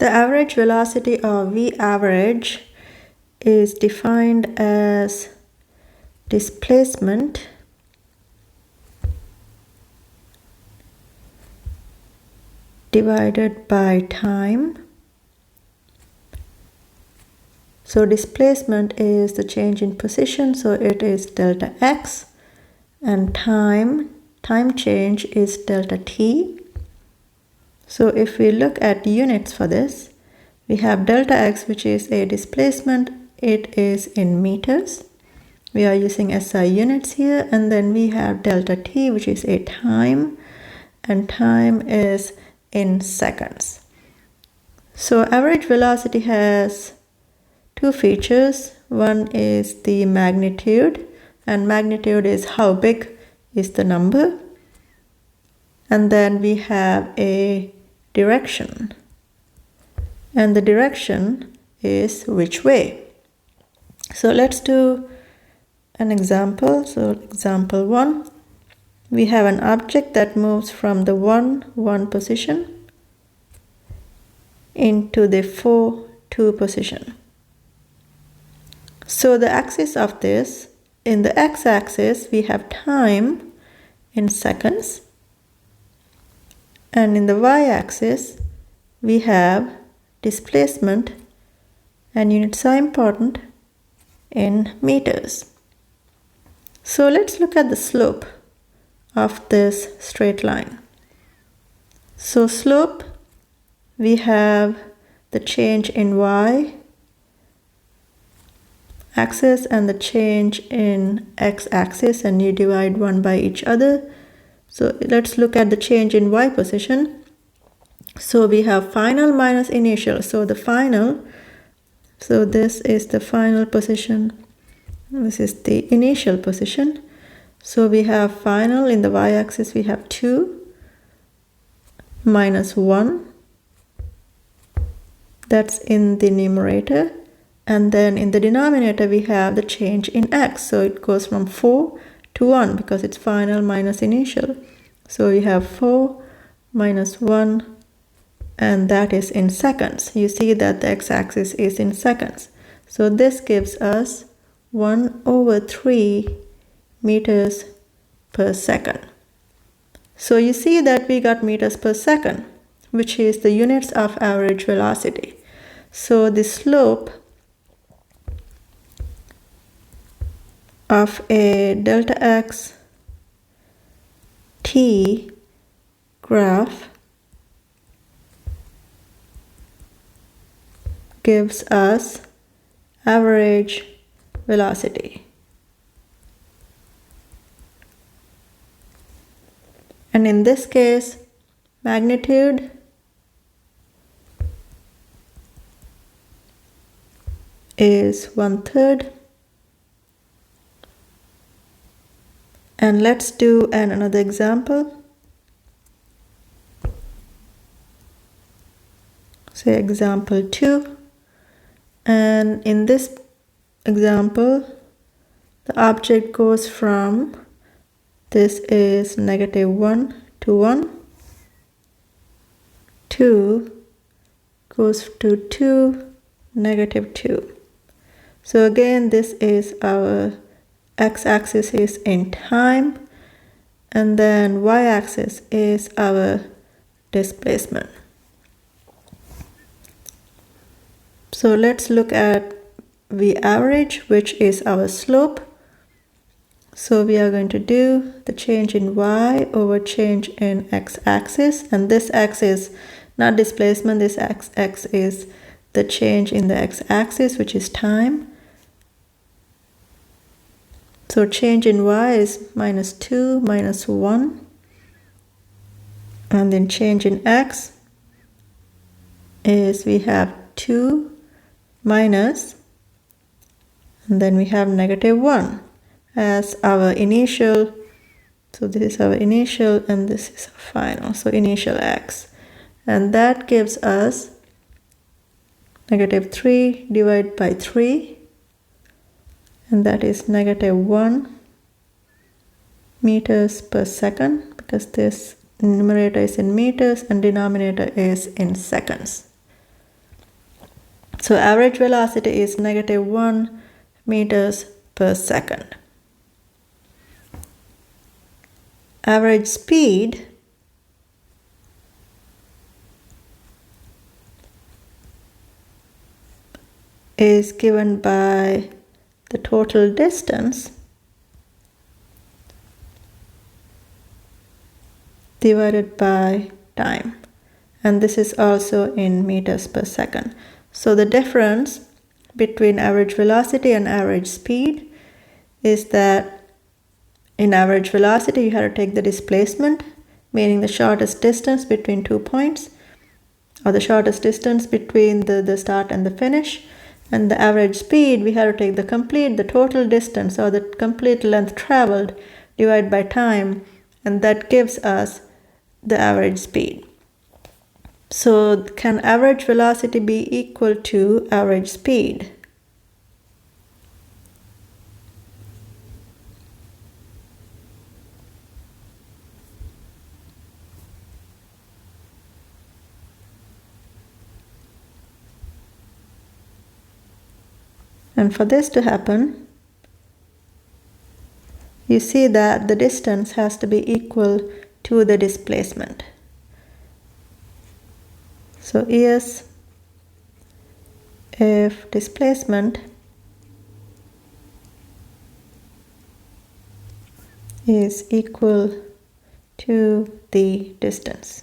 The average velocity of V average is defined as displacement divided by time. So displacement is the change in position, so it is delta x, and time change is delta t. So if we look at units for this, we have delta x, which is a displacement. It is in meters. We are using SI units here. And then we have delta t, which is a time, and time is in seconds. So average velocity has two features. One is the magnitude, and magnitude is how big is the number. And then we have a direction, and the direction is which way. So let's do an example. So example 1, we have an object that moves from the 1 position into the 4 position. So the axis of this, in the x-axis we have time in seconds, and in the y-axis we have displacement, and units are important, in meters. So let's look at the slope of this straight line. So slope, we have the change in y-axis and the change in x-axis, and you divide one by each other. So let's look at the change in y position. So we have final minus initial. So the final, so this is the final position. This is the initial position. So we have final in the y-axis, we have 2 minus 1. That's in the numerator. And then in the denominator, we have the change in x. So it goes from 4 to 1 because it's final minus initial. So we have 4 minus 1, and that is in seconds. You see that the x-axis is in seconds. So this gives us 1/3 meters per second. So you see that we got meters per second, which is the units of average velocity. So the slope of a delta x t graph gives us average velocity. And in this case, magnitude is 1/3. And let's do another example. Say example 2. And in this example, the object goes from, this is -1 to 1, 2 goes to 2, -2. So again, this is our x-axis is in time, and then y-axis is our displacement. So let's look at V average, which is our slope. So we are going to do the change in y over change in x-axis, and this x is not displacement, this x is the change in the x-axis, which is time. So change in y is -2 minus 1, and then change in x is we have 2 minus, and then we have -1 as our initial. So this is our initial and this is our final, so initial x, and that gives us -3 divided by 3, and that is -1 meters per second, because this numerator is in meters and denominator is in seconds. So average velocity is -1 meters per second. Average speed is given by the total distance divided by time, and this is also in meters per second. So the difference between average velocity and average speed is that in average velocity you have to take the displacement, meaning the shortest distance between 2 points, or the shortest distance between the start and the finish. And the average speed, we have to take the total distance, or the complete length traveled divided by time, and that gives us the average speed. So can average velocity be equal to average speed? And for this to happen, you see that the distance has to be equal to the displacement. So yes, if displacement is equal to the distance.